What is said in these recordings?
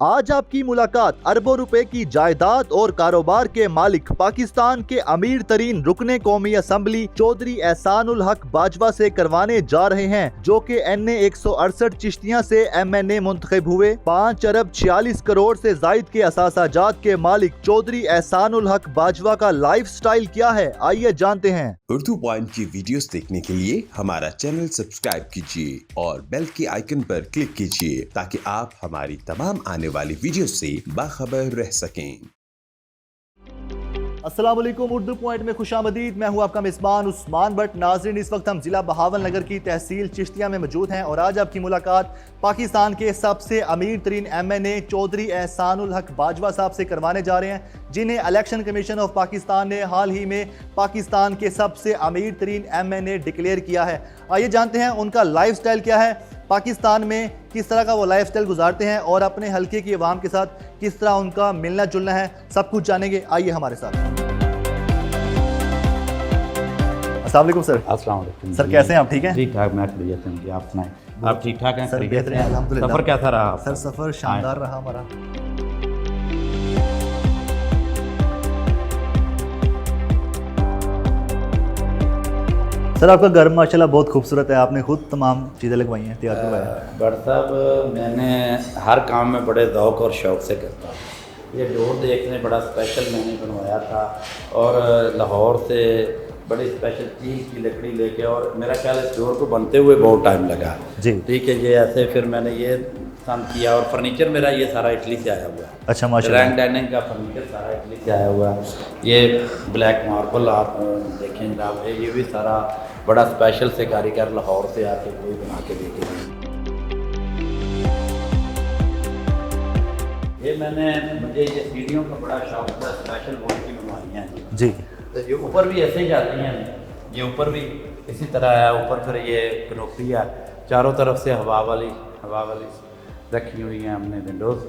आज आपकी मुलाकात अरबों रुपए की जायदाद और कारोबार के मालिक पाकिस्तान के अमीर तरीन रुकने कौमी असम्बली चौधरी एहसानुल हक बाजवा से करवाने जा रहे हैं, जो कि NA 168 चिश्तियां से MNA मुंतखब हुए। 5 अरब 46 करोड़ से जायद के असासाजात के मालिक चौधरी एहसानुल हक बाजवा का लाइफ स्टाइल क्या है, आइए जानते हैं। उर्दू पॉइंट की वीडियोस देखने के लिए हमारा चैनल सब्सक्राइब कीजिए और बेल के आइकन पर क्लिक कीजिए ताकि आप हमारी तमाम आने वाली वीडियो से बाखबर रह सकें। अस्सलाम वालेकुम, उर्दू पॉइंट में खुशामदीद। मैं हूं आपका मेज़बान उस्मान भट्ट। नाज़रीन, इस वक्त हम ज़िला बहावल नगर की तहसील चिश्तिया में मौजूद हैं और आज आपकी मुलाकात पाकिस्तान के सबसे अमीर तरीन MNA चौधरी एहसानुल हक बाजवा साहब से करवाने जा रहे हैं, जिन्हें इलेक्शन कमीशन ऑफ पाकिस्तान ने हाल ही में पाकिस्तान के सबसे अमीर तरीन MNA डिक्लेयर किया है। आइए जानते हैं उनका लाइफ स्टाइल क्या है, पाकिस्तान में किस तरह का वो लाइफ स्टाइल गुजारते हैं और अपने हल्के की आवाम के साथ किस तरह उनका मिलना जुलना है, सब कुछ जानेंगे। आइए हमारे साथ। अस्सलाम वालेकुम सर। अस्सलाम वालेकुम सर, कैसे हैं आप? ठीक हैं? ठीक ठाक, मैं खैरियत हूँ जी, आप सुनाएं, आप ठीक ठाक हैं? सर बेहतर है, अल्हम्दुलिल्लाह। सफ़र कैसा रहा? सर सफ़र शानदार रहा हमारा। सर, आपका घर माशाल्लाह बहुत खूबसूरत है, आपने खुद तमाम चीज़ें लगवाई हैं, तैयार करवाया है। भट्ट साहब, मैंने हर काम में बड़े ज़ौक़ और शौक़ से करता हूँ। ये डोर देखने बड़ा स्पेशल मैंने बनवाया था और लाहौर से बड़ी स्पेशल चील की लकड़ी लेके, और मेरा ख्याल इस डोर को बनते हुए बहुत टाइम लगा जी। ठीक है, ये ऐसे फिर मैंने ये काम किया और फर्नीचर मेरा ये सारा इटली से आया हुआ है। अच्छा, माशाल्लाह। रैंक डाइनिंग का फर्नीचर सारा इटली से आया हुआ है। ये ब्लैक मार्बल आप देखें जनाब, ये भी सारा बड़ा स्पेशल से कारीगर लाहौर से आके कोई बना के देखे। ये मुझे ये सीढ़ियों का बड़ा शौक था, स्पेशल बोर्ड की बनवाई हैं जी। तो ये ऊपर भी ऐसे ही जाती हैं, ये ऊपर भी इसी तरह है। ऊपर फिर ये कनोपी है, चारों तरफ से हवा वाली रखी हुई हैं हमने विंडोज़।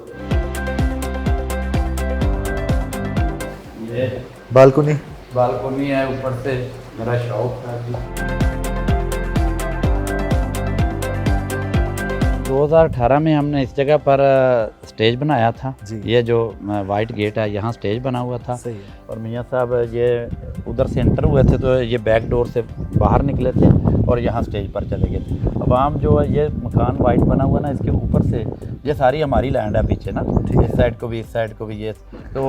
ये बालकोनी है, ऊपर से मेरा शौक था जी। 2018 में हमने इस जगह पर स्टेज बनाया था जी। ये जो वाइट गेट है, यहाँ स्टेज बना हुआ था। सही है। और मियाँ साहब ये उधर से एंटर हुए थे तो ये बैक डोर से बाहर निकले थे और यहाँ स्टेज पर चले गए थे। अब आम जो है ये मकान वाइट बना हुआ ना, इसके ऊपर से ये सारी हमारी लैंड है पीछे ना, इस साइड को भी इस साइड को भी। ये तो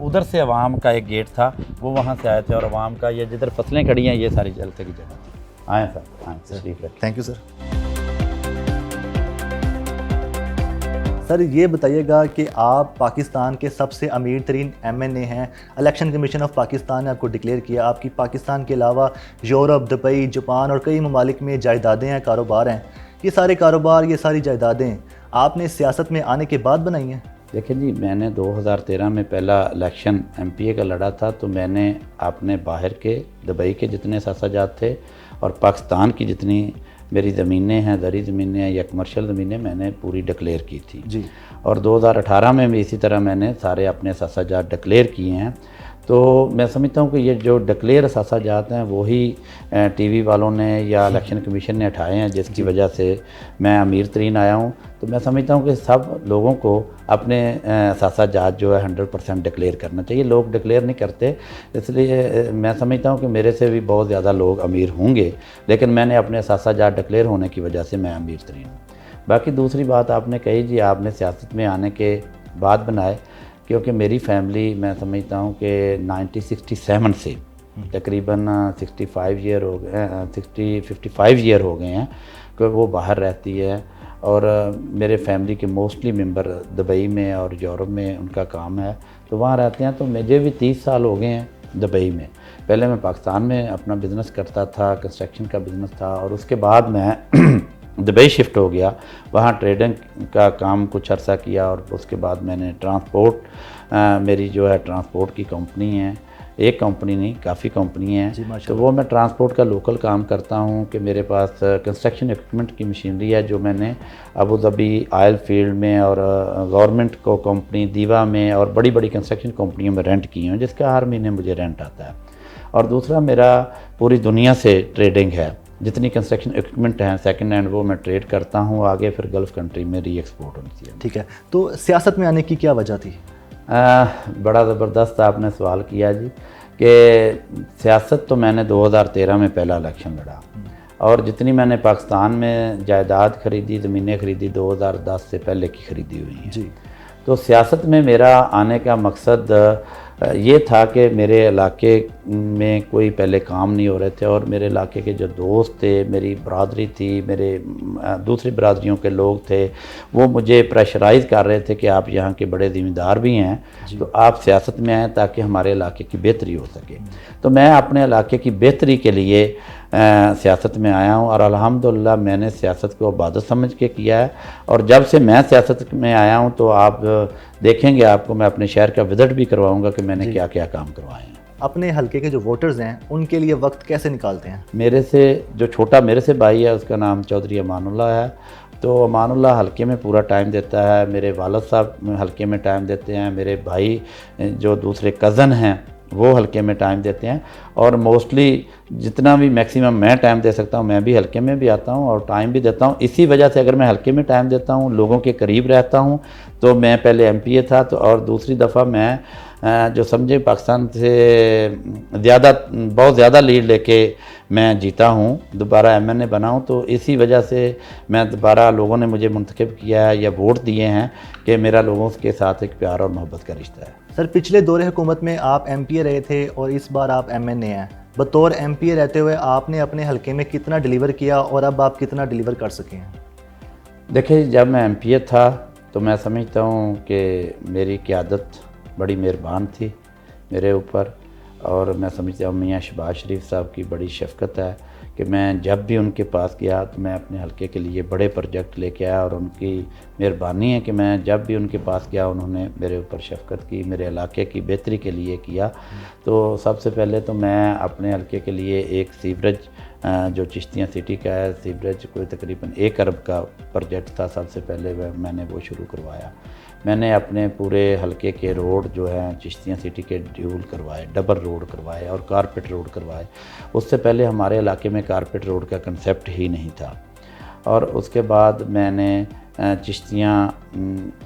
उधर से अवाम का एक गेट था, वो वहाँ से आए थे और अवाम का ये जिधर फसलें खड़ी हैं ये सारी जलते की जगह। आए सर, आए, ठीक है, थैंक यू सर। सर, ये बताइएगा कि आप पाकिस्तान के सबसे अमीर तरीन MNA हैं, इलेक्शन कमीशन ऑफ पाकिस्तान ने आपको डिक्लेयर किया। आपकी पाकिस्तान के अलावा यूरोप, दुबई, जापान और कई ममालिक में जायदादें हैं, कारोबार हैं। ये सारे कारोबार, ये सारी जायदादें आपने सियासत में आने के बाद बनाई हैं? देखिए जी, मैंने 2013 में पहला इलेक्शन MPA का लड़ा था, तो मैंने अपने बाहर के दुबई के जितने सासाजात थे और पाकिस्तान की जितनी मेरी ज़मीनें हैं, दरी ज़मीनें हैं या कमर्शियल ज़मीनें, मैंने पूरी डिक्लेयर की थी जी। और 2018 में भी इसी तरह मैंने सारे अपने सासाजात डिक्लेयर किए हैं। तो मैं समझता हूँ कि ये जो डिक्लेयर सासाजात हैं वही TV वालों ने या इलेक्शन कमीशन ने उठाए हैं, जिसकी वजह से मैं अमीर तरीन आया हूँ। तो मैं समझता हूँ कि सब लोगों को अपने सासाजात जो है 100% डिक्लेयर करना चाहिए। लोग डिक्लेयर नहीं करते, इसलिए मैं समझता हूँ कि मेरे से भी बहुत ज़्यादा लोग अमीर होंगे, लेकिन मैंने अपने सासाजात डिक्लेयर होने की वजह से मैं अमीर तरीन हूँ। बाकी दूसरी बात आपने कही जी, आपने सियासत में आने के बाद बनाए, क्योंकि मेरी फैमिली मैं समझता हूँ कि 1967 से तकरीबन 65 ईयर हो गए, 55 ईयर हो गए हैं कि वो बाहर रहती है। और मेरे फैमिली के मोस्टली मेंबर दुबई में और यूरोप में उनका काम है, तो वहाँ रहते हैं। तो मुझे भी 30 साल हो गए हैं दुबई में। पहले मैं पाकिस्तान में अपना बिज़नेस करता था, कंस्ट्रक्शन का बिज़नेस था, और उसके बाद मैं दुबई शिफ्ट हो गया, वहाँ ट्रेडिंग का काम कुछ अर्सा किया। और उसके बाद मैंने ट्रांसपोर्ट, मेरी जो है ट्रांसपोर्ट की कंपनी है, एक कंपनी नहीं काफ़ी कंपनी है, तो वो मैं ट्रांसपोर्ट का लोकल काम करता हूँ। कि मेरे पास कंस्ट्रक्शन इक्विपमेंट की मशीनरी है जो मैंने अबू धाबी ऑयल फील्ड में और गवर्नमेंट को कंपनी दीवा में और बड़ी बड़ी कंस्ट्रक्शन कंपनियों में रेंट की हूँ, जिसका हर महीने मुझे रेंट आता है। और दूसरा मेरा पूरी दुनिया से ट्रेडिंग है, जितनी कंस्ट्रक्शन इक्विपमेंट हैं सेकंड हैंड वो मैं ट्रेड करता हूँ आगे, फिर गल्फ़ कंट्री में री एक्सपोर्ट होती है। ठीक है, तो सियासत में आने की क्या वजह थी? बड़ा ज़बरदस्त आपने सवाल किया जी कि सियासत तो मैंने 2013 में पहला इलेक्शन लड़ा और जितनी मैंने पाकिस्तान में जायदाद खरीदी, ज़मीनें खरीदी 2010 से पहले की ख़रीदी हुई हैं जी। तो सियासत में मेरा आने का मकसद ये था कि मेरे इलाके में कोई पहले काम नहीं हो रहे थे और मेरे इलाके के जो दोस्त थे, मेरी बरादरी थी, मेरे दूसरी बरादरियों के लोग थे, वो मुझे प्रेशराइज़ कर रहे थे कि आप यहाँ के बड़े ज़िम्मेदार भी हैं तो आप सियासत में आएँ ताकि हमारे इलाके की बेहतरी हो सके। तो मैं अपने इलाके की बेहतरी के लिए सियासत में आया हूँ और अल्हम्दुलिल्लाह मैंने सियासत को इबादत समझ के किया है और जब से मैं सियासत में आया हूँ तो आप देखेंगे, आपको मैं अपने शहर का विज़िट भी करवाऊँगा कि मैंने क्या क्या काम करवाए हैं। अपने हलके के जो वोटर्स हैं उनके लिए वक्त कैसे निकालते हैं? मेरे से जो छोटा मेरे से भाई है उसका नाम चौधरी अमानुल्लाह है, तो अमानुल्लाह हलके में पूरा टाइम देता है, मेरे वालिद साहब हलके में टाइम देते हैं, मेरे भाई जो दूसरे कज़न हैं वो हलके में टाइम देते हैं और मोस्टली जितना भी मैक्सिमम मैं टाइम दे सकता हूँ मैं भी हलके में भी आता हूँ और टाइम भी देता हूँ। इसी वजह से अगर मैं हलके में टाइम देता हूँ, लोगों के करीब रहता हूँ, तो मैं पहले MPA था तो और दूसरी दफ़ा मैं जो समझे पाकिस्तान से बहुत ज़्यादा लीड लेके मैं जीता हूँ, दोबारा MNA बना हूँ, तो इसी वजह से मैं दोबारा लोगों ने मुझे मुंतखब किया है या वोट दिए हैं कि मेरा लोगों के साथ एक प्यार और मोहब्बत का रिश्ता है। सर, पिछले दौरे हुकूमत में आप MPA रहे थे और इस बार आप MNA हैं। बतौर MPA रहते हुए आपने अपने हलके में कितना डिलीवर किया और अब आप कितना डिलीवर कर सके हैं? देखिए, जब मैं MPA था तो मैं समझता हूँ कि मेरी क़यादत बड़ी मेहरबान थी मेरे ऊपर और मैं समझता हूँ मियाँ शहबाज शरीफ साहब की बड़ी शफ़क़त है कि मैं जब भी उनके पास गया तो मैं अपने हलके के लिए बड़े प्रोजेक्ट लेके आया और उनकी मेहरबानी है कि मैं जब भी उनके पास गया उन्होंने मेरे ऊपर शफ़क़त की, मेरे इलाके की बेहतरी के लिए किया। तो सबसे पहले तो मैं अपने हलके के लिए एक सीवरेज जो चिश्तियाँ सिटी का है, सीवरेज कोई तकरीबन 1 अरब का प्रोजेक्ट था, सबसे पहले मैंने वो शुरू करवाया। मैंने अपने पूरे हलके के रोड जो हैं चिश्तियाँ सिटी के ड्यूल करवाए, डबल रोड करवाए और कारपेट रोड करवाए। उससे पहले हमारे इलाके में कारपेट रोड का कंसेप्ट ही नहीं था। और उसके बाद मैंने चिश्तियाँ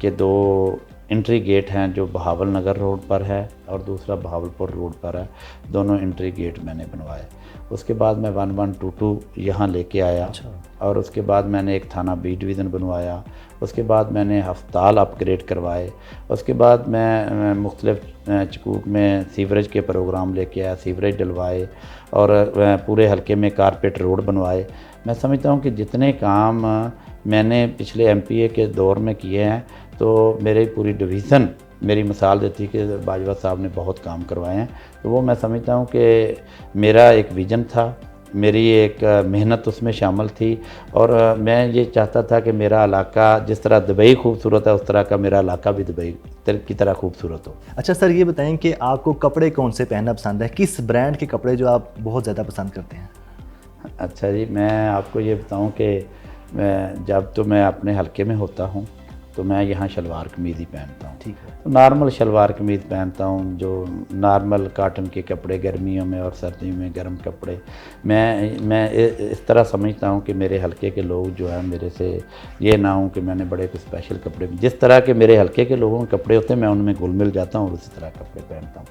के 2 एंट्री गेट हैं जो बहावल नगर रोड पर है और दूसरा बहावलपुर रोड पर है, दोनों एंट्री गेट मैंने बनवाए। उसके बाद मैं 1122 यहाँ लेके आया और उसके बाद मैंने एक थाना B डिवीज़न बनवाया। उसके बाद मैंने हस्पताल अपग्रेड करवाए। उसके बाद मैं मुख्तलिफ चकूक में सीवरेज के प्रोग्राम लेके आया, सीवरेज डलवाए और पूरे हलके में कारपेट रोड बनवाए। मैं समझता हूँ कि जितने काम मैंने पिछले MPA के दौर में किए हैं तो मेरी पूरी डिवीज़न मेरी मिसाल देती है कि बाजवा साहब ने बहुत काम करवाए हैं। तो वो मैं समझता हूँ कि मेरा एक विज़न था, मेरी एक मेहनत उसमें शामिल थी और मैं ये चाहता था कि मेरा इलाका जिस तरह दुबई खूबसूरत है उस तरह का मेरा इलाका भी दुबई की तरह खूबसूरत हो। अच्छा सर, ये बताएं कि आपको कपड़े कौन से पहनना पसंद है, किस ब्रांड के कपड़े जो आप बहुत ज़्यादा पसंद करते हैं? अच्छा जी, मैं आपको ये बताऊँ कि जब तो मैं अपने हलके में होता हूँ तो मैं यहाँ शलवार कमीज़ ही पहनता हूँ। ठीक है। तो नॉर्मल शलवार कमीज़ पहनता हूँ, जो नॉर्मल कॉटन के कपड़े गर्मियों में और सर्दियों में गर्म कपड़े। मैं इस तरह समझता हूँ कि मेरे हलके के लोग जो हैं मेरे से ये ना हो कि मैंने बड़े कुछ स्पेशल कपड़े, जिस तरह के मेरे हलके के लोगों के कपड़े होते हैं मैं उनमें घुल मिल जाता हूँ और उसी तरह कपड़े पहनता हूँ।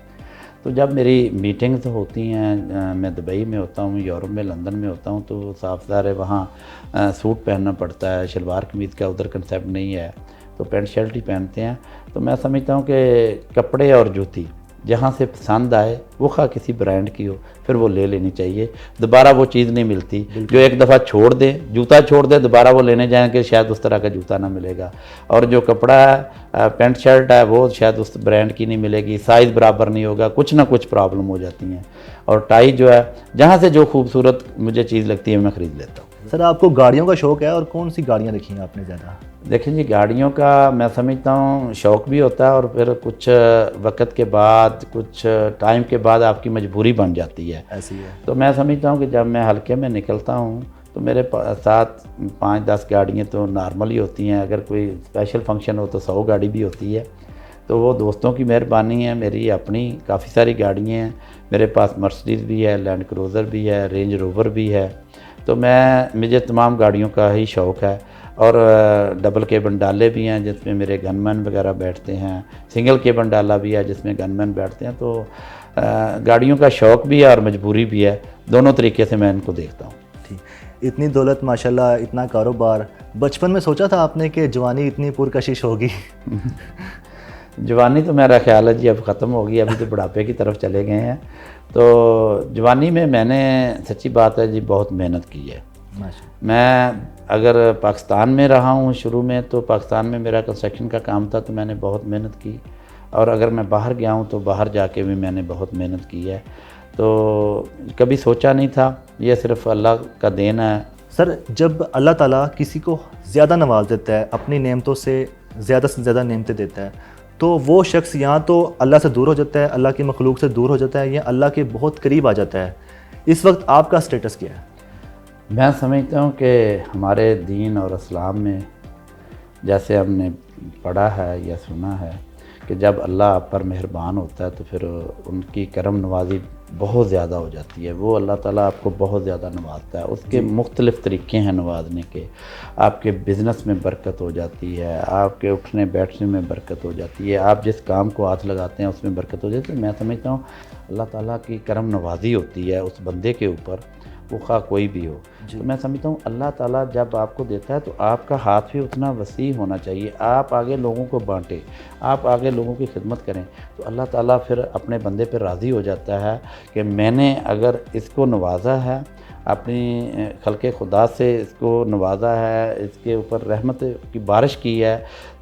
तो जब मेरी मीटिंग्स होती हैं, मैं दुबई में होता हूँ, यूरोप में, लंदन में होता हूँ, तो साफ ज़ाहिर है वहाँ सूट पहनना पड़ता है, शलवार कमीज़ का उधर कंसेप्ट नहीं है, तो पैंट शर्ट ही पहनते हैं। तो मैं समझता हूँ कि कपड़े और जूती जहाँ से पसंद आए वो खा किसी ब्रांड की हो फिर वो ले लेनी चाहिए। दोबारा वो चीज़ नहीं मिलती, जो एक दफ़ा छोड़ दे, जूता छोड़ दे, दोबारा वो लेने जाएंगे शायद उस तरह का जूता ना मिलेगा। और जो कपड़ा है, पैंट शर्ट है, वो शायद उस ब्रांड की नहीं मिलेगी, साइज़ बराबर नहीं होगा, कुछ ना कुछ प्रॉब्लम हो जाती हैं। और टाई जो है, जहाँ से जो खूबसूरत मुझे चीज़ लगती है मैं ख़रीद लेता हूँ। सर, आपको गाड़ियों का शौक़ है और कौन सी गाड़ियाँ रखी हैं आपने ज़्यादा? देखिए जी, गाड़ियों का मैं समझता हूँ शौक़ भी होता है और फिर कुछ वक्त के बाद, कुछ टाइम के बाद आपकी मजबूरी बन जाती है। ऐसी है। तो मैं समझता हूँ कि जब मैं हल्के में निकलता हूँ तो मेरे साथ 5-10 गाड़ियाँ तो नॉर्मल ही होती हैं। अगर कोई स्पेशल फंक्शन हो तो 100 गाड़ी भी होती है। तो वो दोस्तों की मेहरबानी है। मेरी अपनी काफ़ी सारी गाड़ियाँ हैं। मेरे पास मर्सिडीज़ भी है, लैंड क्रूज़र भी है, रेंज रोवर भी है। तो मुझे तमाम गाड़ियों का ही शौक़ है। और डबल केबन डाले भी हैं जिसमें मेरे गनमैन वगैरह बैठते हैं, सिंगल केबन डाला भी है जिसमें गनमैन बैठते हैं। तो गाड़ियों का शौक़ भी है और मजबूरी भी है, दोनों तरीके से मैं इनको देखता हूँ। ठीक, इतनी दौलत माशाल्लाह, इतना कारोबार, बचपन में सोचा था आपने कि जवानी इतनी पुरकशिश होगी? जवानी तो मेरा ख्याल है जी अब ख़त्म होगी, अभी तो बुढ़ापे की तरफ चले गए हैं। तो जवानी में मैंने सच्ची बात है जी बहुत मेहनत की है। मैं अगर पाकिस्तान में रहा हूँ शुरू में, तो पाकिस्तान में मेरा कंस्ट्रक्शन का काम था तो मैंने बहुत मेहनत की, और अगर मैं बाहर गया हूँ तो बाहर जाके भी मैंने बहुत मेहनत की है। तो कभी सोचा नहीं था, ये सिर्फ अल्लाह का देन है। सर, जब अल्लाह ताला किसी को ज़्यादा नवाज देता है, अपनी नेमतों से ज़्यादा नेमतें देता है, तो वो शख्स या तो अल्लाह से दूर हो जाता है, अल्लाह की मखलूक से दूर हो जाता है, या अल्लाह के बहुत करीब आ जाता है। इस वक्त आपका स्टेटस क्या है? मैं समझता हूँ कि हमारे दीन और इस्लाम में जैसे हमने पढ़ा है या सुना है कि जब अल्लाह आप पर मेहरबान होता है तो फिर उनकी करम नवाजी बहुत ज़्यादा हो जाती है। वो अल्लाह ताला आपको बहुत ज़्यादा नवाजता है, उसके मुख्तलिफ़ तरीक़े हैं नवाजने के। आपके बिज़नेस में बरकत हो जाती है, आपके उठने बैठने में बरकत हो जाती है, आप जिस काम को हाथ लगाते हैं उसमें बरकत हो जाती है। मैं समझता हूँ अल्लाह ताला की करम नवाजी होती है उस बंदे के ऊपर, वो खा कोई भी हो। तो मैं समझता हूँ अल्लाह ताला जब आपको देता है तो आपका हाथ भी उतना वसी होना चाहिए, आप आगे लोगों को बांटें, आप आगे लोगों की खिदमत करें, तो अल्लाह ताला फिर अपने बंदे पर राज़ी हो जाता है कि मैंने अगर इसको नवाजा है, अपनी खल्क़े खुदा से इसको नवाजा है, इसके ऊपर रहमत की बारिश की है,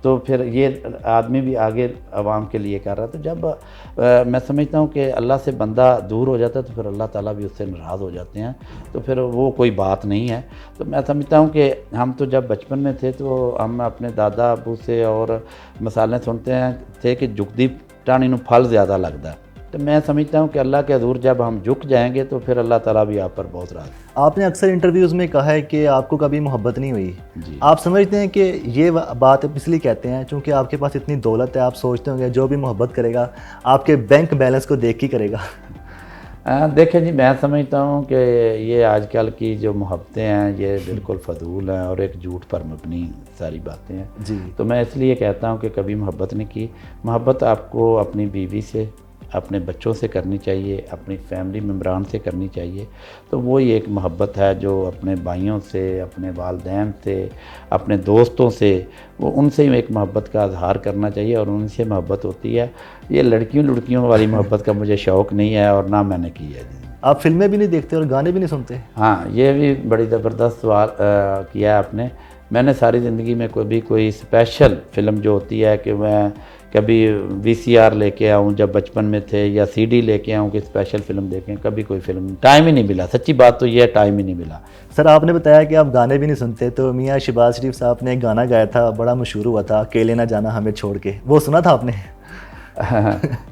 तो फिर ये आदमी भी आगे आवाम के लिए कर रहा है। तो जब मैं समझता हूँ कि अल्लाह से बंदा दूर हो जाता है तो फिर अल्लाह ताला भी उससे नाराज़ हो जाते हैं, तो फिर वो कोई बात नहीं है। तो मैं समझता हूँ कि हम तो जब बचपन में थे तो हम अपने दादा अबू से और मिसालें सुनते हैं थे कि जुगदी टाणी नू फल ज़्यादा लगता है। तो मैं समझता हूँ कि अल्लाह के हज़ूर जब हम झुक जाएंगे तो फिर अल्लाह ताला भी आप पर बहुत राज़। आपने अक्सर इंटरव्यूज़ में कहा है कि आपको कभी मोहब्बत नहीं हुई जी। आप समझते हैं कि ये बात इसलिए कहते हैं क्योंकि आपके पास इतनी दौलत है, आप सोचते होंगे जो भी मोहब्बत करेगा आपके बैंक बैलेंस को देख के करेगा? देखें जी, मैं समझता हूँ कि ये आजकल की जो मोहब्बतें हैं ये बिल्कुल फजूल हैं और एक झूठ पर मबनी सारी बातें हैं जी। तो मैं इसलिए कहता हूँ कि कभी मोहब्बत नहीं की। मोहब्बत आपको अपनी बीवी से, अपने बच्चों से करनी चाहिए, अपनी फैमिली मेम्बरान से करनी चाहिए। तो वो ही एक मोहब्बत है जो अपने भाइयों से, अपने वालिदैन से, अपने दोस्तों से, वो उनसे ही एक मोहब्बत का इजहार करना चाहिए और उनसे मोहब्बत होती है। ये लड़कियों वाली मोहब्बत का मुझे शौक़ नहीं है और ना मैंने की है। आप फिल्में भी नहीं देखते और गाने भी नहीं सुनते? हाँ, ये भी बड़ी ज़बरदस्त सवाल किया है आपने। मैंने सारी ज़िंदगी में कोई स्पेशल फ़िल्म जो होती है कि मैं कभी VCR लेके आऊँ जब बचपन में थे, या CD लेके आऊँ कि स्पेशल फ़िल्म देखें, कभी कोई फ़िल्म, टाइम ही नहीं मिला। सच्ची बात तो ये है, टाइम ही नहीं मिला। सर, आपने बताया कि आप गाने भी नहीं सुनते, तो मियाँ शहबाज शरीफ साहब ने एक गाना गाया था, बड़ा मशहूर हुआ था, अकेले ना जाना हमें छोड़ के, वो सुना था आपने?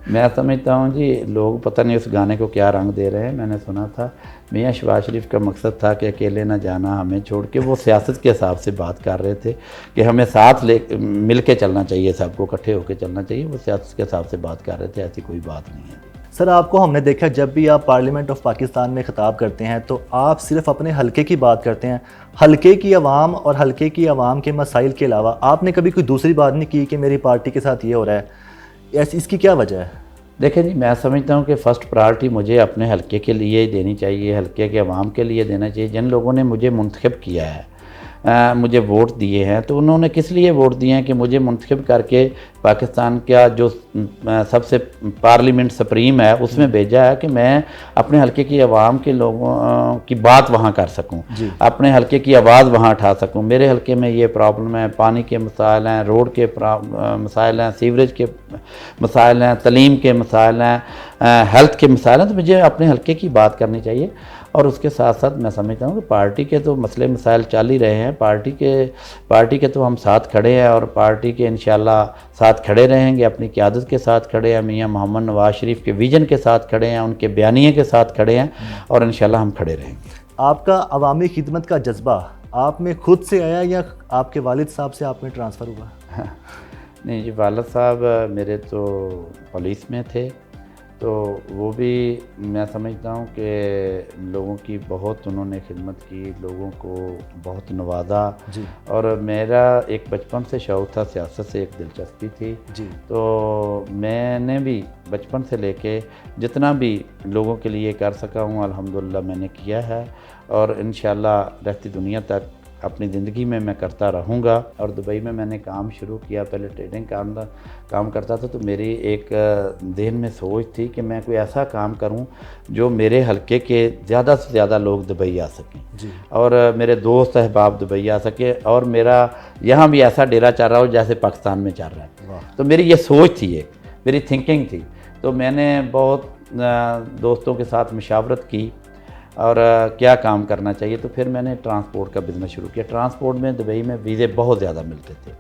मैं समझता हूँ जी लोग पता नहीं उस गाने को क्या रंग दे रहे हैं। मैंने सुना था मियाँ शहबाज शरीफ का मकसद था कि अकेले ना जाना हमें छोड़ के। वो सियासत के हिसाब से बात कर रहे थे कि हमें साथ मिल के चलना चाहिए, सबको इकट्ठे होकर चलना चाहिए। वो सियासत के हिसाब से बात कर रहे थे, ऐसी कोई बात नहीं है। सर, आपको हमने देखा जब भी आप पार्लियामेंट ऑफ पाकिस्तान में ख़िताब करते हैं तो आप सिर्फ अपने हलके की बात करते हैं, हलके की आवाम और हलके की आवाम के मसाइल के अलावा आपने कभी कोई दूसरी बात नहीं की कि मेरी पार्टी के साथ ये हो रहा है। इसकी क्या वजह है? देखें जी, मैं समझता हूँ कि फ़र्स्ट प्रायोरिटी मुझे अपने हलके के लिए ही देनी चाहिए, हलके के अवाम के लिए देना चाहिए। जिन लोगों ने मुझे मुंतखब किया है, मुझे वोट दिए हैं, तो उन्होंने किस लिए वोट दिए हैं कि मुझे मुंतखब करके पाकिस्तान का जो सबसे पार्लियामेंट सुप्रीम है उसमें भेजा है कि मैं अपने हलके की आवाम के लोगों की बात वहाँ कर सकूँ, अपने हलके की आवाज़ वहाँ उठा सकूँ। मेरे हलके में ये प्रॉब्लम है, पानी के मसाइल हैं, रोड के मसाइल हैं, सीवरेज के मसाइल हैं, तलीम के मसाइल हैं, हेल्थ के मसाइल हैं, तो मुझे अपने हलके की बात करनी चाहिए। और उसके साथ साथ मैं समझता हूँ कि पार्टी के तो मसले मसाइल चल ही रहे हैं, पार्टी के तो हम साथ खड़े हैं और पार्टी के इंशाल्लाह साथ खड़े रहेंगे, अपनी क़यादत के साथ खड़े हैं, मियाँ मोहम्मद नवाज शरीफ के विज़न के साथ खड़े हैं, उनके बयानिए के साथ खड़े हैं और इंशाल्लाह हम खड़े रहेंगे। आपका अवामी खिदमत का जज्बा आप में खुद से आया या आपके वालिद साहब से आप में ट्रांसफ़र हुआ? नहीं जी, वालिद साहब मेरे तो पुलिस में थे, तो वो भी मैं समझता हूँ कि लोगों की बहुत उन्होंने खिदमत की, लोगों को बहुत नवाजा जी और मेरा एक बचपन से शौक़ था, सियासत से एक दिलचस्पी थी। जी तो मैंने भी बचपन से लेके जितना भी लोगों के लिए कर सका हूँ अल्हम्दुलिल्लाह मैंने किया है और इंशाअल्लाह रहती दुनिया तक अपनी ज़िंदगी में मैं करता रहूँगा। और दुबई में मैंने काम शुरू किया, पहले ट्रेडिंग काम करता था, तो मेरी एक ज़हन में सोच थी कि मैं कोई ऐसा काम करूं जो मेरे हलके के ज़्यादा से ज़्यादा लोग दुबई आ सकें जी और मेरे दोस्त अहबाब दुबई आ सके और मेरा यहाँ भी ऐसा डेरा चल रहा हो जैसे पाकिस्तान में चल रहा है। वाह। तो मेरी ये सोच थी, एक मेरी थिंकिंग थी। तो मैंने बहुत दोस्तों के साथ मशावरत की और क्या काम करना चाहिए, तो फिर मैंने ट्रांसपोर्ट का बिज़नेस शुरू किया। ट्रांसपोर्ट में दुबई में वीज़े बहुत ज़्यादा मिलते थे,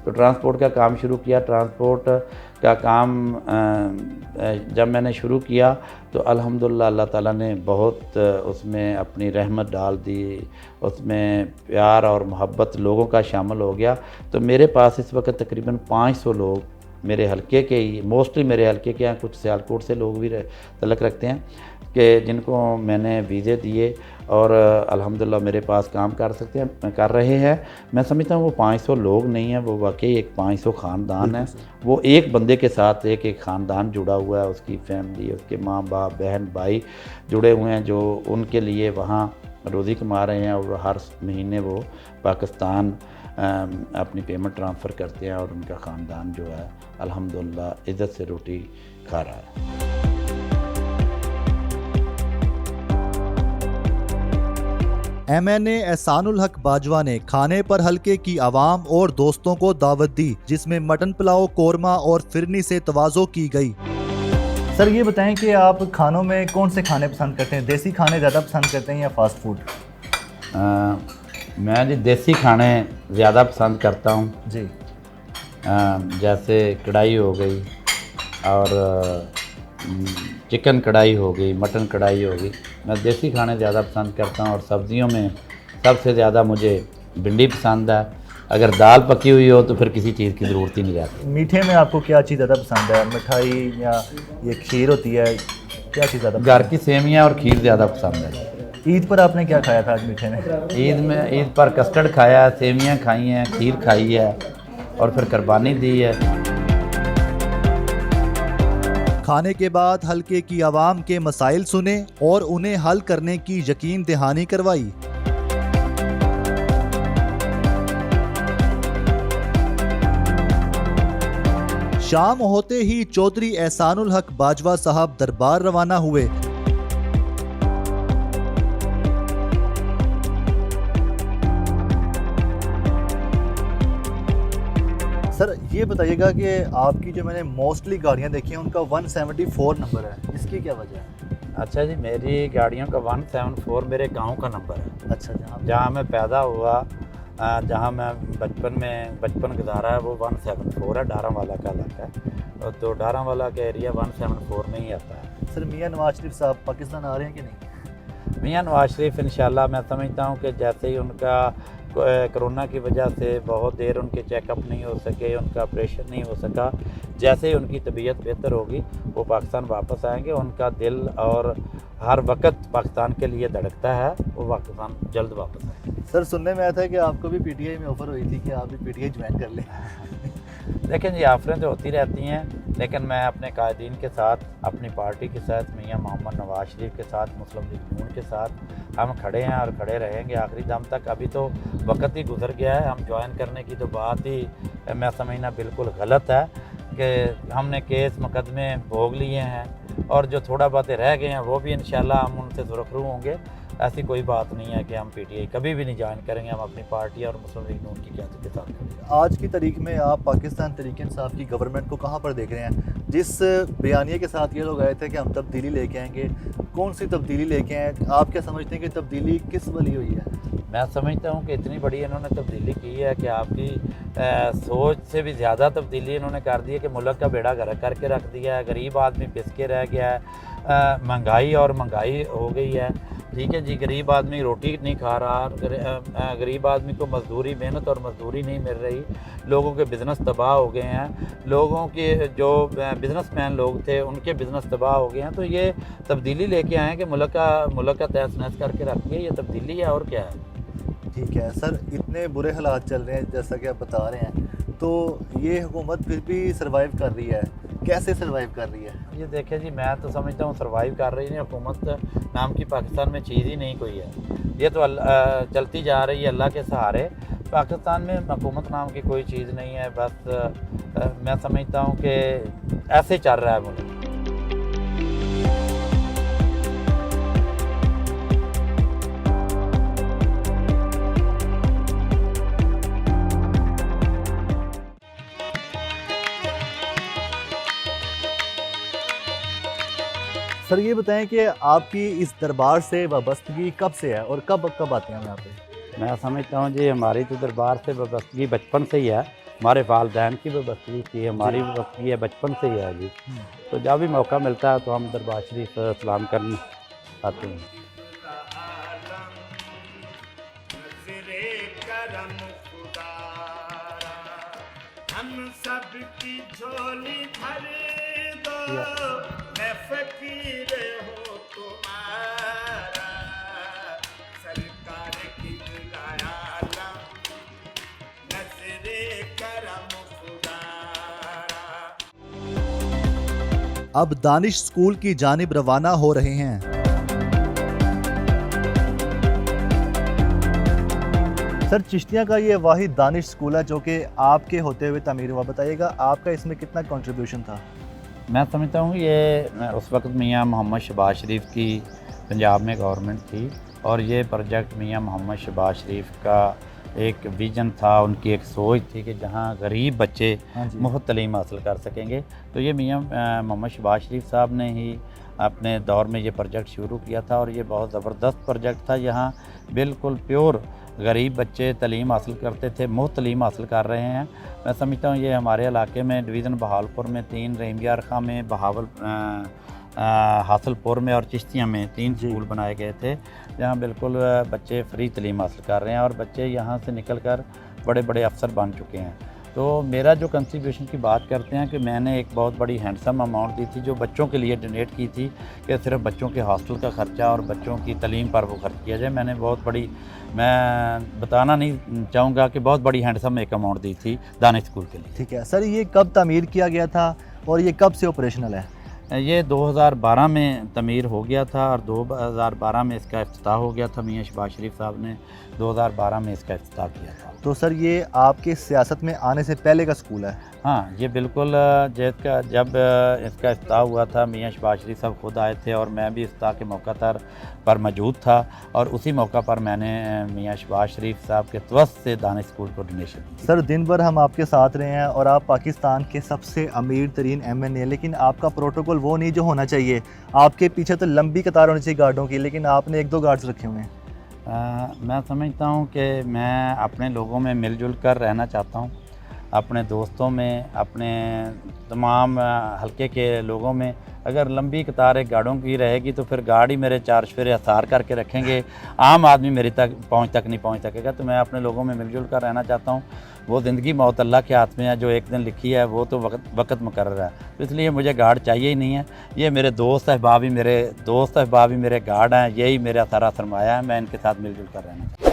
तो ट्रांसपोर्ट का काम शुरू किया। ट्रांसपोर्ट का काम जब मैंने शुरू किया तो अल्हम्दुलिल्लाह अल्लाह ताला ने बहुत उसमें अपनी रहमत डाल दी, उसमें प्यार और मोहब्बत लोगों का शामिल हो गया। तो मेरे पास इस वक्त तकरीबन 500 लोग मेरे हलके के ही, मोस्टली मेरे हलके के हैं, कुछ सियालकोट से लोग भी तलक रखते हैं कि जिनको मैंने वीज़े दिए और अल्हम्दुलिल्लाह मेरे पास काम कर रहे हैं। मैं समझता हूँ वो 500 लोग नहीं हैं, वो वाकई एक 500 ख़ानदान है। वो एक बंदे के साथ एक एक ख़ानदान जुड़ा हुआ है, उसकी फैमिली, उसके माँ बाप, बहन भाई जुड़े हुए हैं जो उनके लिए वहाँ रोज़ी कमा रहे हैं और हर महीने वो पाकिस्तान अपनी पेमेंट ट्रांसफ़र करते हैं और उनका ख़ानदान जो है अल्हम्दुलिल्लाह इज़्ज़त से रोटी खा रहा है। MNA एहसानुल हक बाजवा ने खाने पर हलके की आवाम और दोस्तों को दावत दी, जिसमें मटन पुलाव, कोरमा और फिरनी से तवाज़ो की गई। सर ये बताएं कि आप खानों में कौन से खाने पसंद करते हैं? देसी खाने ज़्यादा पसंद करते हैं या फास्ट फूड? मैं जी देसी खाने ज़्यादा पसंद करता हूँ जी। जैसे कढ़ाई हो गई और चिकन कढ़ाई हो गई, मटन कढ़ाई हो गई। मैं देसी खाने ज़्यादा पसंद करता हूँ और सब्ज़ियों में सबसे ज़्यादा मुझे भिंडी पसंद है। अगर दाल पकी हुई हो तो फिर किसी चीज़ की ज़रूरत ही नहीं रहती। मीठे में आपको क्या चीज़ ज़्यादा पसंद है? मिठाई या ये खीर होती है, क्या चीज़ ज़्यादा? घर की सेवियाँ और खीर ज़्यादा पसंद है। ईद पर आपने क्या खाया था आज मीठे में? ईद पर कस्टर्ड खाया, सेवियाँ खाई हैं, खीर खाई है और फिर कुर्बानी दी है। खाने के बाद हलके की आवाम के मसाइल सुने और उन्हें हल करने की यकीन दहानी करवाई। शाम होते ही चौधरी एहसानुल हक बाजवा साहब दरबार रवाना हुए। सर ये बताइएगा कि आपकी जो मैंने मोस्टली गाड़ियां देखी हैं उनका 174 नंबर है, इसकी क्या वजह है? अच्छा जी, मेरी गाड़ियों का 174 मेरे गांव का नंबर है। अच्छा, जहाँ मैं पैदा हुआ, जहाँ मैं बचपन गुजारा है वो 174 है, डारावाला का इलाका है। तो डारावाला का एरिया 174 में ही आता है। सर मियाँ नवाज शरीफ साहब पाकिस्तान आ रहे हैं कि नहीं? मियाँ नवाज शरीफ इंशाल्लाह मैं समझता हूँ कि जैसे ही उनका कोरोना की वजह से बहुत देर उनके चेकअप नहीं हो सके, उनका ऑपरेशन नहीं हो सका, जैसे ही उनकी तबीयत बेहतर होगी वो पाकिस्तान वापस आएंगे। उनका दिल और हर वक्त पाकिस्तान के लिए धड़कता है, वो पाकिस्तान जल्द वापस आएंगे। सर सुनने में आया था कि आपको भी पीटीआई में ऑफ़र हुई थी कि आप भी पीटीआई ज्वाइन कर लें। देखें जी, ऑफरें तो होती रहती हैं, लेकिन मैं अपने कायदीन के साथ, अपनी पार्टी के साथ, मियाँ मोहम्मद नवाज शरीफ के साथ, मुस्लिम लीग नून के साथ हम खड़े हैं और खड़े रहेंगे आखिरी दम तक। अभी तो वक्त ही गुजर गया है, हम ज्वाइन करने की तो बात ही मैं समझना बिल्कुल गलत है कि हमने केस मुकदमे भोग लिए हैं और जो थोड़ा बहुत रह गए हैं वो भी इंशाल्लाह हम उनसे सुरखरू होंगे। ऐसी कोई बात नहीं है कि हम पीटीआई कभी भी नहीं ज्वाइन करेंगे, हम अपनी पार्टी और मुस्लिम लीग नून की क़यादत के साथ करेंगे। आज की तारीख में आप पाकिस्तान तहरीक इंसाफ की गवर्नमेंट को कहाँ पर देख रहे हैं? जिस बयानिए के साथ ये लोग आए थे कि हम तब्दीली लेके आएंगे, कौन सी तब्दीली लेके आए? आप क्या समझते हैं कि तब्दीली किस वाली हुई है? मैं समझता हूँ कि इतनी बड़ी इन्होंने तब्दीली की है कि आपकी सोच से भी ज़्यादा तब्दीली इन्होंने कर दी है कि मुल्क का बेड़ा गर्क करके रख दिया है, गरीब आदमी पिस के रह गया है, महंगाई और महंगाई हो गई है। ठीक है जी, गरीब आदमी रोटी नहीं खा रहा, गरीब आदमी को मजदूरी, मेहनत और मजदूरी नहीं मिल रही, लोगों के बिज़नेस तबाह हो गए हैं, लोगों के जो बिज़नेसमैन लोग थे उनके बिज़नेस तबाह हो गए हैं। तो ये तब्दीली लेके आए हैं कि मुल्क का तहस नहस करके रख दिया, ये तब्दीली है और क्या है। ठीक है सर, इतने बुरे हालात चल रहे हैं जैसा कि आप बता रहे हैं, तो ये हुकूमत फिर भी सर्वाइव कर रही है, कैसे सर्वाइव कर रही है? ये देखें जी, मैं तो समझता हूँ सर्वाइव कर रही है, हुकूमत नाम की पाकिस्तान में चीज़ ही नहीं कोई है। ये तो चलती जा रही है अल्लाह के सहारे। पाकिस्तान में हुकूमत नाम की कोई चीज़ नहीं है। बस मैं समझता हूँ कि ऐसे चल रहा है मुल्क। सर ये बताएं कि आपकी इस दरबार से वाबस्तगी कब से है और कब कब आते हैं हम यहाँ पे? मैं समझता हूँ जी, हमारी तो दरबार से वाबस्तगी बचपन से ही है। हमारे वालदैन की वाबस्तगी थी, हमारी वाबस्तगी है बचपन से ही है जी। तो जब भी मौका मिलता है तो हम दरबार शरीफ सलाम करने आते हैं। हम सब की झोली भर दो, मैं फकीर हो तुम्हारा, सरकार की बुलाया नजरे करम खुदारा। अब दानिश स्कूल की जानिब रवाना हो रहे हैं। सर चिश्तियाँ का ये वाहिद दानिश स्कूल है जो कि आपके होते हुए तमीर हुआ, बताइएगा आपका इसमें कितना कंट्रीब्यूशन था? मैं समझता हूँ ये उस वक्त मियाँ मोहम्मद शहबाज शरीफ की पंजाब में गवर्नमेंट थी और ये प्रोजेक्ट मियाँ मोहम्मद शहबाज शरीफ का एक विज़न था, उनकी एक सोच थी कि जहाँ गरीब बच्चे मुफ्त तालीम हासिल कर सकेंगे। तो ये मियाँ मोहम्मद शहबाज शरीफ साहब ने ही अपने दौर में ये प्रोजेक्ट शुरू किया था और ये बहुत ज़बरदस्त प्रोजेक्ट था। यहाँ बिल्कुल प्योर गरीब बच्चे तालीम हासिल करते थे, मुफ्त तालीम हासिल कर रहे हैं। मैं समझता हूँ ये हमारे इलाके में डिवीज़न बहावलपुर में 3, रहीमयार खां में, हासिलपुर में और चिश्तिया में 3 स्कूल बनाए गए थे जहाँ बिल्कुल बच्चे फ्री तालीम हासिल कर रहे हैं और बच्चे यहाँ से निकल कर बड़े बड़े अफसर बन चुके हैं। तो मेरा जो कंट्रीब्यूशन की बात करते हैं कि मैंने एक बहुत बड़ी हैंडसम अमाउंट दी थी जो बच्चों के लिए डोनेट की थी कि सिर्फ बच्चों के हॉस्टल का ख़र्चा और बच्चों की तालीम पर वो खर्च किया जाए। मैंने बहुत बड़ी, मैं बताना नहीं चाहूँगा कि बहुत बड़ी हैंडसम एक अमाउंट दी थी दानिश स्कूल के लिए। ठीक है सर, ये कब तामीर किया गया था और ये कब से ऑपरेशनल है? ये 2012 में तमीर हो गया था और 2012 में इसका इफ्तिताह हो गया था। मियाँ शहबाज शरीफ साहब ने 2012 में इसका इफ्तिताह किया था। तो सर ये आपके सियासत में आने से पहले का स्कूल है? हाँ, ये बिल्कुल जब इसका इफ्तिताह हुआ था मियाँ शहबाज शरीफ साहब खुद आए थे और मैं भी इफ्तिताह के मौका पर मौजूद था और उसी मौका पर मैंने मियाँ शहबाज शरीफ साहब के तवस्त से दानिश स्कूल को डोनेशन दी। सर दिन भर हम आपके साथ रहे हैं और आप पाकिस्तान के सबसे अमीर तरीन MNA, लेकिन आपका प्रोटोकॉल वो नहीं जो होना चाहिए। आपके पीछे तो लंबी कतार होनी चाहिए गार्डों की, लेकिन आपने 1-2 गार्ड्स रखे हुए हैं। मैं समझता हूँ कि मैं अपने लोगों में मिलजुल कर रहना चाहता हूँ, अपने दोस्तों में, अपने तमाम हलके के लोगों में। अगर लंबी कतार एक गाड़ों की रहेगी तो फिर गार्ड ही मेरे 4 चफेरे हसार करके रखेंगे, आम आदमी मेरी पहुँच तक नहीं पहुँच सकेगा। तो मैं अपने लोगों में मिलजुल कर रहना चाहता हूँ। वो ज़िंदगी मौत अल्लाह के हाथ में है, जो एक दिन लिखी है वो तो वक्त मुकर्रर है, तो इसलिए मुझे गार्ड चाहिए ही नहीं है। ये मेरे दोस्त अहबाब ही मेरे गार्ड हैं, यही मेरा सारा सरमाया है। मैं इनके साथ मिलजुल कर रहना चाहता हूँ।